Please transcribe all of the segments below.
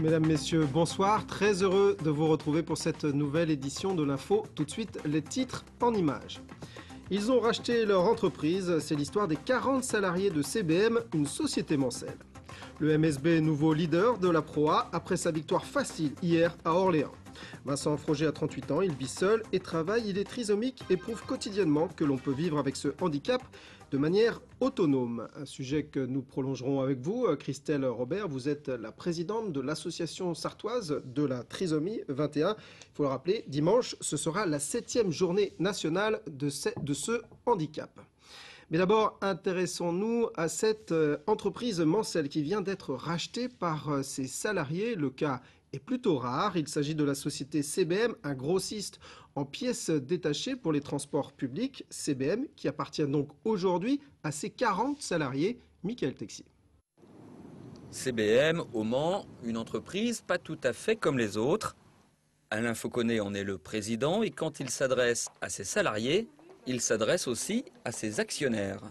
Mesdames, Messieurs, bonsoir. Très heureux de vous retrouver pour cette nouvelle édition de l'Info. Tout de suite, les titres en images. Ils ont racheté leur entreprise. C'est l'histoire des 40 salariés de CBM, une société mancelle. Le MSB, nouveau leader de la Pro A après sa victoire facile hier à Orléans. Vincent Froger a 38 ans, il vit seul et travaille, il est trisomique et prouve quotidiennement que l'on peut vivre avec ce handicap de manière autonome. Un sujet que nous prolongerons avec vous. Christelle Robert, vous êtes la présidente de l'association sartoise de la trisomie 21. Il faut le rappeler, dimanche, ce sera la 7e journée nationale de ce handicap. Mais d'abord, intéressons-nous à cette entreprise mancelle qui vient d'être rachetée par ses salariés. Le cas est plutôt rare. Il s'agit de la société CBM, un grossiste en pièces détachées pour les transports publics. CBM qui appartient donc aujourd'hui à ses 40 salariés. Michael Texier. CBM au Mans, une entreprise pas tout à fait comme les autres. Alain Fauconnet en est le président et quand il s'adresse à ses salariés, il s'adresse aussi à ses actionnaires.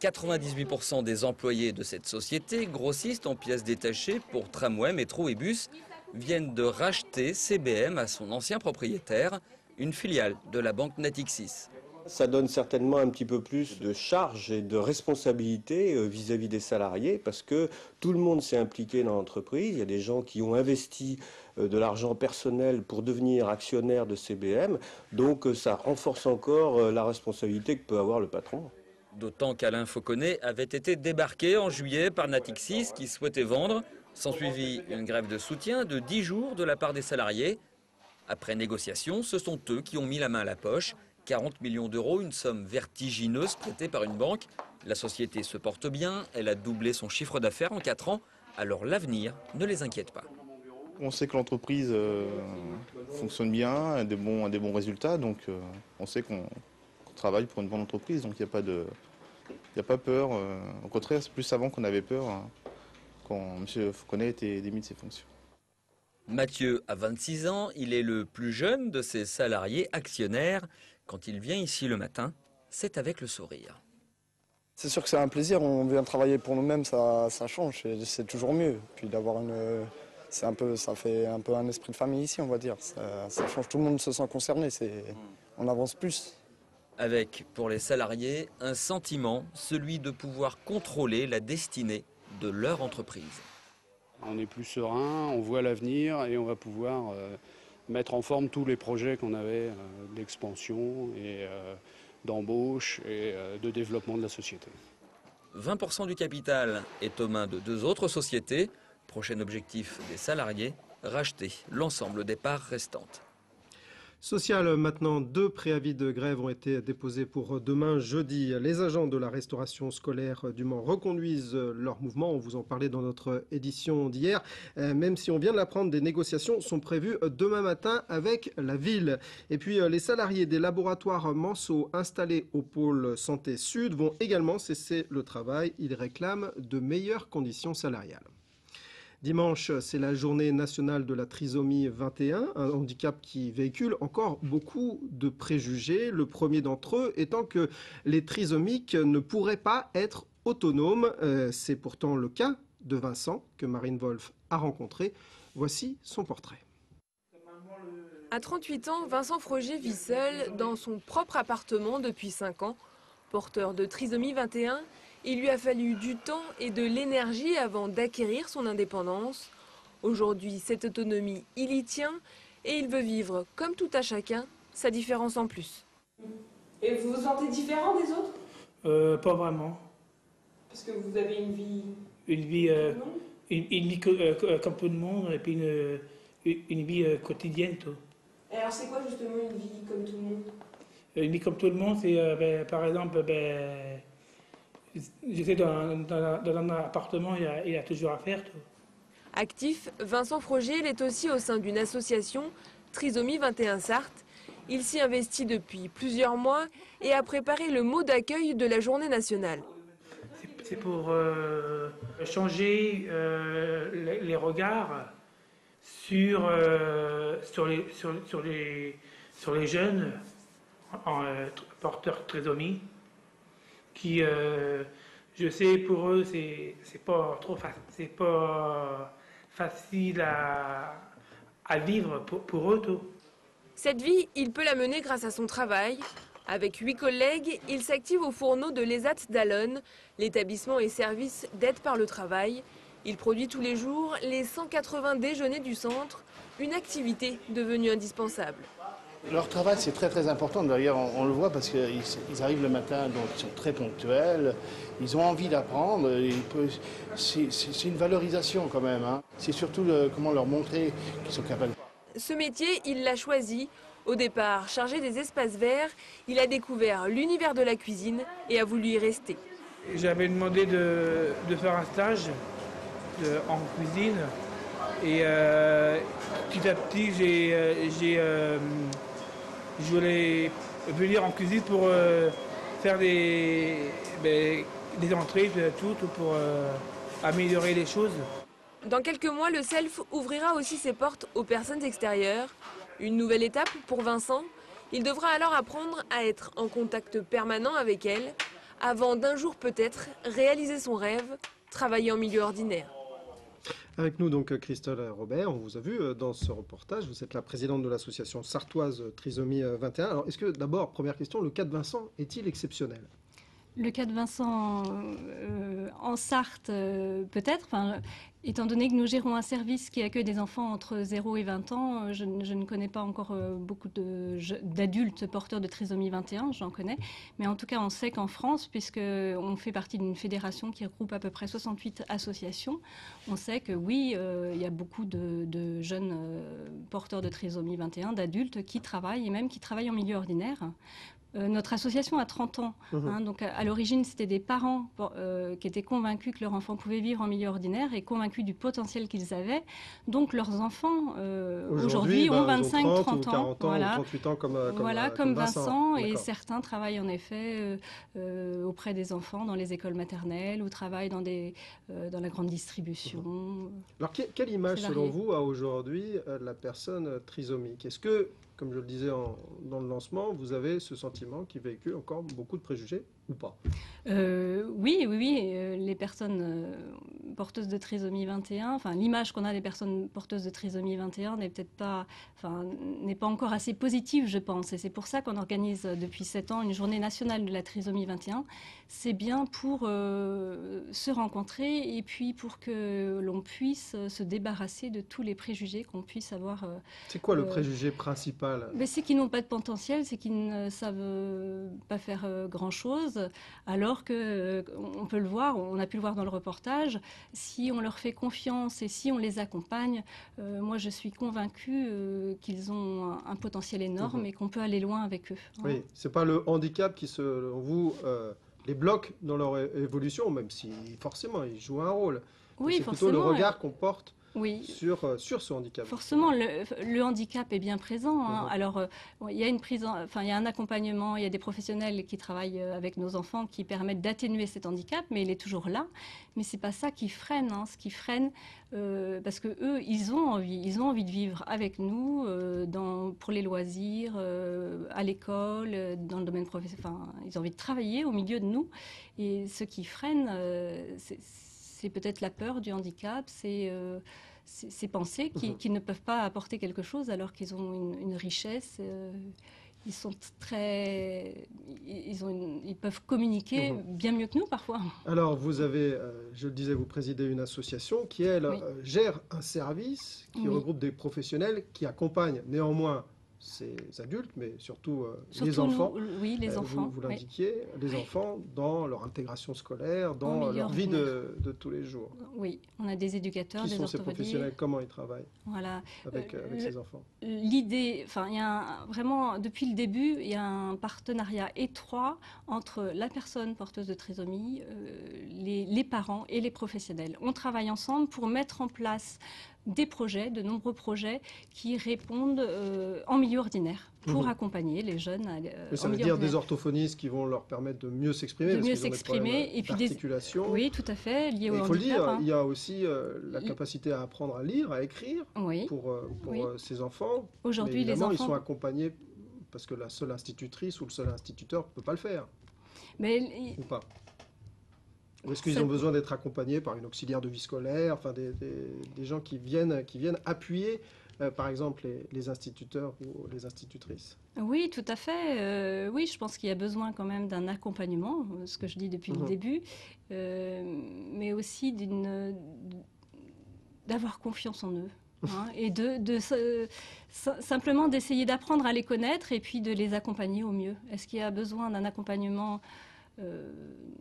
98% des employés de cette société, grossiste en pièces détachées pour tramway, métro et bus, viennent de racheter CBM à son ancien propriétaire, une filiale de la banque Natixis. Ça donne certainement un petit peu plus de charge et de responsabilité vis-à-vis des salariés parce que tout le monde s'est impliqué dans l'entreprise. Il y a des gens qui ont investi de l'argent personnel pour devenir actionnaire de CBM. Donc ça renforce encore la responsabilité que peut avoir le patron. D'autant qu'Alain Fauconnet avait été débarqué en juillet par Natixis qui souhaitait vendre. S'ensuivit une grève de soutien de 10 jours de la part des salariés. Après négociation, ce sont eux qui ont mis la main à la poche. 40 millions d'euros, une somme vertigineuse prêtée par une banque. La société se porte bien, elle a doublé son chiffre d'affaires en 4 ans, alors l'avenir ne les inquiète pas. On sait que l'entreprise fonctionne bien, a des bons résultats, donc on sait qu'on travaille pour une bonne entreprise, donc il n'y a pas peur. Au contraire, c'est plus avant qu'on avait peur, quand M. Fauconnet était démis de ses fonctions. Mathieu a 26 ans, il est le plus jeune de ses salariés actionnaires. Quand il vient ici le matin, c'est avec le sourire. C'est sûr que c'est un plaisir, on vient travailler pour nous-mêmes, ça change, c'est toujours mieux. Puis d'avoir ça fait un peu un esprit de famille ici, on va dire. Ça change, tout le monde se sent concerné, on avance plus. Avec, pour les salariés, un sentiment, celui de pouvoir contrôler la destinée de leur entreprise. On est plus serein, on voit l'avenir et on va pouvoir mettre en forme tous les projets qu'on avait d'expansion et d'embauche et de développement de la société. 20% du capital est aux mains de 2 autres sociétés. Prochain objectif des salariés, racheter l'ensemble des parts restantes. Social, maintenant, 2 préavis de grève ont été déposés pour demain jeudi. Les agents de la restauration scolaire du Mans reconduisent leur mouvement. On vous en parlait dans notre édition d'hier. Même si on vient de l'apprendre, des négociations sont prévues demain matin avec la ville. Et puis, les salariés des laboratoires Manceau installés au pôle santé sud vont également cesser le travail. Ils réclament de meilleures conditions salariales. Dimanche, c'est la journée nationale de la trisomie 21, un handicap qui véhicule encore beaucoup de préjugés. Le premier d'entre eux étant que les trisomiques ne pourraient pas être autonomes. C'est pourtant le cas de Vincent que Marine Wolf a rencontré. Voici son portrait. À 38 ans, Vincent Froger vit seul dans son propre appartement depuis 5 ans. Porteur de trisomie 21, il lui a fallu du temps et de l'énergie avant d'acquérir son indépendance. Aujourd'hui, cette autonomie, il y tient et il veut vivre, comme tout à chacun, sa différence en plus. Et vous vous sentez différent des autres ? Pas vraiment. Parce que vous avez une vie... Une vie comme tout le monde et puis une vie quotidienne. Tout. Et alors c'est quoi justement une vie comme tout le monde ? Une vie comme tout le monde, c'est par exemple... J'étais dans un appartement, il y a toujours à faire. Tout. Actif, Vincent Froger est aussi au sein d'une association, Trisomie 21 Sarthe. Il s'y investit depuis plusieurs mois et a préparé le mot d'accueil de la journée nationale. C'est pour changer les regards sur les jeunes porteurs de trisomie. Qui, je sais, pour eux, c'est pas trop c'est pas facile à vivre pour eux tout. Cette vie, il peut la mener grâce à son travail. Avec 8 collègues, il s'active au fourneau de l'ESAT d'Allonnes, l'établissement et service d'aide par le travail. Il produit tous les jours les 180 déjeuners du centre, une activité devenue indispensable. Leur travail, c'est très important. D'ailleurs, on le voit parce qu'ils arrivent le matin, donc ils sont très ponctuels. Ils ont envie d'apprendre. C'est une valorisation quand même. Hein. C'est surtout comment leur montrer qu'ils sont capables. Ce métier, il l'a choisi. Au départ, chargé des espaces verts, il a découvert l'univers de la cuisine et a voulu y rester. J'avais demandé de faire un stage en cuisine. Et petit à petit, je voulais venir en cuisine pour faire des entrées, tout pour améliorer les choses. Dans quelques mois, le Self ouvrira aussi ses portes aux personnes extérieures. Une nouvelle étape pour Vincent. Il devra alors apprendre à être en contact permanent avec elles, avant d'un jour peut-être réaliser son rêve, travailler en milieu ordinaire. Avec nous donc Christelle Robert, on vous a vu dans ce reportage, vous êtes la présidente de l'association sartoise Trisomie 21. Alors est-ce que d'abord, première question, le cas de Vincent est-il exceptionnel ? Le cas de Vincent en Sarthe, peut-être. Enfin, étant donné que nous gérons un service qui accueille des enfants entre 0 et 20 ans, je ne connais pas encore beaucoup d'adultes porteurs de trisomie 21, j'en connais. Mais en tout cas, on sait qu'en France, puisqu'on fait partie d'une fédération qui regroupe à peu près 68 associations, on sait que oui, il y a beaucoup de jeunes porteurs de trisomie 21, d'adultes qui travaillent, et même qui travaillent en milieu ordinaire. Notre association a 30 ans, hein, donc à l'origine c'était des parents qui étaient convaincus que leur enfant pouvait vivre en milieu ordinaire et convaincus du potentiel qu'ils avaient. Donc leurs enfants aujourd'hui ont 25-30 ans, 40 ans, voilà, ou 38 ans comme Vincent, et certains travaillent en effet auprès des enfants dans les écoles maternelles ou travaillent dans la grande distribution. Alors quelle image selon vous a aujourd'hui la personne trisomique ? Est-ce que, comme je le disais dans le lancement, vous avez ce sentiment qui véhicule encore beaucoup de préjugés ou pas ? Oui. Les personnes porteuses de trisomie 21, enfin l'image qu'on a des personnes porteuses de trisomie 21 n'est pas encore assez positive, je pense. Et c'est pour ça qu'on organise depuis 7 ans une journée nationale de la trisomie 21. C'est bien pour se rencontrer et puis pour que l'on puisse se débarrasser de tous les préjugés qu'on puisse avoir. C'est quoi le préjugé principal ? C'est qu'ils n'ont pas de potentiel, c'est qu'ils ne savent pas faire grand-chose, alors qu'on peut le voir, on a pu le voir dans le reportage, si on leur fait confiance et si on les accompagne, moi je suis convaincue qu'ils ont un potentiel énorme et qu'on peut aller loin avec eux. Oui, c'est pas le handicap qui, selon vous, les bloque dans leur évolution, même si forcément ils jouent un rôle. Oui, c'est plutôt le regard qu'on porte sur ce handicap. Forcément, le handicap est bien présent. Hein. Alors, il y a il y a un accompagnement, il y a des professionnels qui travaillent avec nos enfants qui permettent d'atténuer cet handicap, mais il est toujours là. Mais c'est pas ça qui freine. Hein. Ce qui freine, parce que eux, ils ont envie de vivre avec nous pour les loisirs, à l'école, dans le domaine professionnel. Enfin, ils ont envie de travailler au milieu de nous. Et ce qui freine, c'est peut-être la peur du handicap, c'est ces pensées qu'ils ne peuvent pas apporter quelque chose alors qu'ils ont une richesse. Ils sont ils peuvent communiquer bien mieux que nous parfois. Alors vous avez, je le disais, vous présidez une association qui, elle, gère un service qui regroupe des professionnels qui accompagnent néanmoins ces adultes, mais surtout les enfants. Les enfants. Vous l'indiquiez, les enfants dans leur intégration scolaire, dans leur vie de tous les jours. Oui, on a des éducateurs, des orthopédies. Qui sont ces professionnels ? Comment ils travaillent avec ces enfants ? L'idée, vraiment, depuis le début, il y a un partenariat étroit entre la personne porteuse de trisomie, les parents et les professionnels. On travaille ensemble pour mettre en place de nombreux projets qui répondent en milieu ordinaire pour accompagner les jeunes. Mais ça veut dire des orthophonistes qui vont leur permettre de mieux s'exprimer. Et puis d'articulation. Oui, tout à fait, lié au handicap. Il faut le dire, il y a aussi la capacité à apprendre à lire, à écrire pour ces enfants. Aujourd'hui, les enfants, ils sont accompagnés parce que la seule institutrice ou le seul instituteur ne peut pas le faire. Ou pas. Ou est-ce qu'ils ont besoin d'être accompagnés par une auxiliaire de vie scolaire, enfin des gens qui viennent appuyer, par exemple, les instituteurs ou les institutrices? Oui, tout à fait. Oui, je pense qu'il y a besoin quand même d'un accompagnement, ce que je dis depuis le début, mais aussi d'avoir confiance en eux. Hein, et simplement d'essayer d'apprendre à les connaître et puis de les accompagner au mieux. Est-ce qu'il y a besoin d'un accompagnement,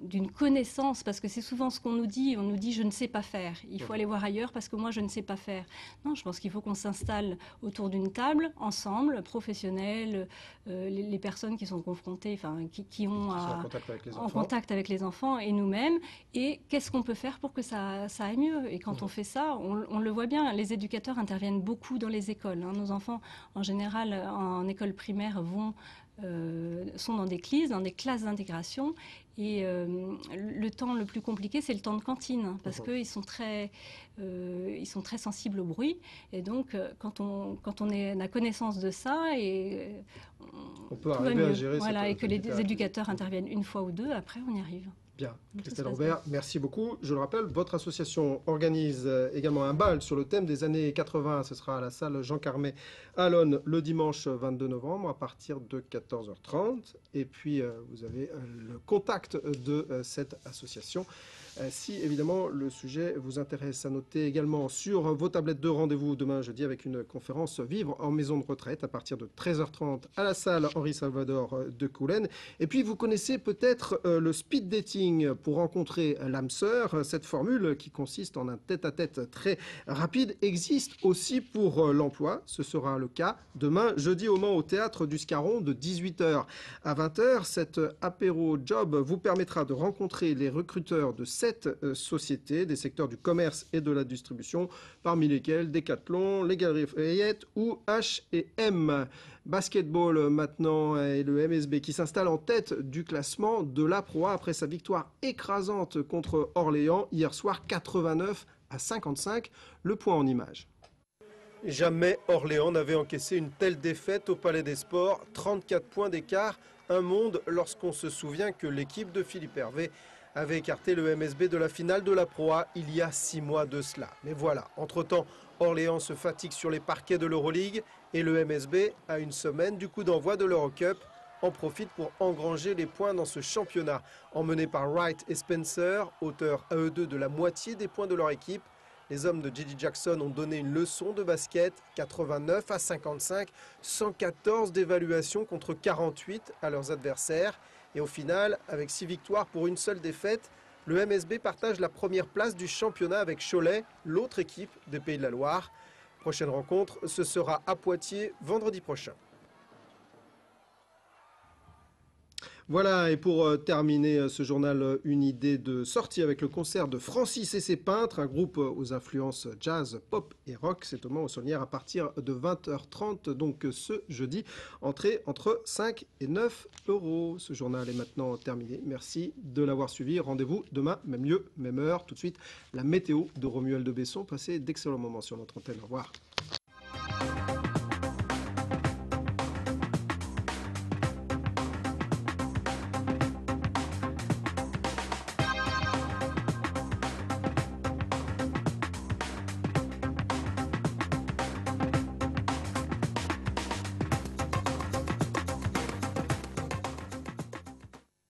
d'une connaissance, parce que c'est souvent ce qu'on nous dit, on nous dit je ne sais pas faire, il faut aller voir ailleurs parce que moi je ne sais pas faire. Non, je pense qu'il faut qu'on s'installe autour d'une table, ensemble, professionnels, les personnes qui sont confrontées, enfin qui ont en contact avec les enfants et nous-mêmes, et qu'est-ce qu'on peut faire pour que ça aille mieux. Et quand on fait ça, on le voit bien, les éducateurs interviennent beaucoup dans les écoles. Hein. Nos enfants, en général, en école primaire, sont dans des classes d'intégration, et le temps le plus compliqué c'est le temps de cantine, parce qu'ils sont très sensibles au bruit, et donc quand on a connaissance de ça, et on peut arriver à gérer, voilà, et que les éducateurs interviennent une fois ou deux, après on y arrive. Bien. Christelle Robert, merci beaucoup. Je le rappelle, votre association organise également un bal sur le thème des années 80. Ce sera à la salle Jean Carmet à Lonne le dimanche 22 novembre à partir de 14h30. Et puis, vous avez le contact de cette association. Si évidemment le sujet vous intéresse. À noter également sur vos tablettes de rendez-vous demain jeudi avec une conférence Vivre en maison de retraite à partir de 13h30 à la salle Henri Salvador de Coulennes. Et puis vous connaissez peut-être le speed dating pour rencontrer l'âme sœur. Cette formule qui consiste en un tête-à-tête très rapide existe aussi pour l'emploi. Ce sera le cas demain jeudi au Mans au théâtre du Scarron de 18h à 20h. Cet apéro job vous permettra de rencontrer les recruteurs de 7 sociétés des secteurs du commerce et de la distribution, parmi lesquels Decathlon, les Galeries Lafayette ou H&M. Basketball maintenant, et le MSB qui s'installe en tête du classement de la Pro A après sa victoire écrasante contre Orléans hier soir, 89-55, le point en image. Jamais Orléans n'avait encaissé une telle défaite au Palais des Sports, 34 points d'écart, un monde lorsqu'on se souvient que l'équipe de Philippe Hervé avait écarté le MSB de la finale de la Pro A il y a 6 mois de cela. Mais voilà, entre-temps, Orléans se fatigue sur les parquets de l'Euroleague et le MSB, à une semaine du coup d'envoi de l'Eurocup, en profite pour engranger les points dans ce championnat. Emmenés par Wright et Spencer, auteurs à eux deux de la moitié des points de leur équipe, les hommes de J.J. Jackson ont donné une leçon de basket, 89-55, 114 d'évaluation contre 48 à leurs adversaires. Et au final, avec 6 victoires pour une seule défaite, le MSB partage la première place du championnat avec Cholet, l'autre équipe des Pays de la Loire. Prochaine rencontre, ce sera à Poitiers vendredi prochain. Voilà, et pour terminer ce journal, une idée de sortie avec le concert de Francis et ses peintres, un groupe aux influences jazz, pop et rock. C'est au Mans aux Saulnières à partir de 20h30, donc ce jeudi. Entrée entre 5 et 9 €. Ce journal est maintenant terminé. Merci de l'avoir suivi. Rendez-vous demain, même lieu, même heure. Tout de suite, la météo de Romuald de Besson. Passez d'excellents moments sur notre antenne. Au revoir.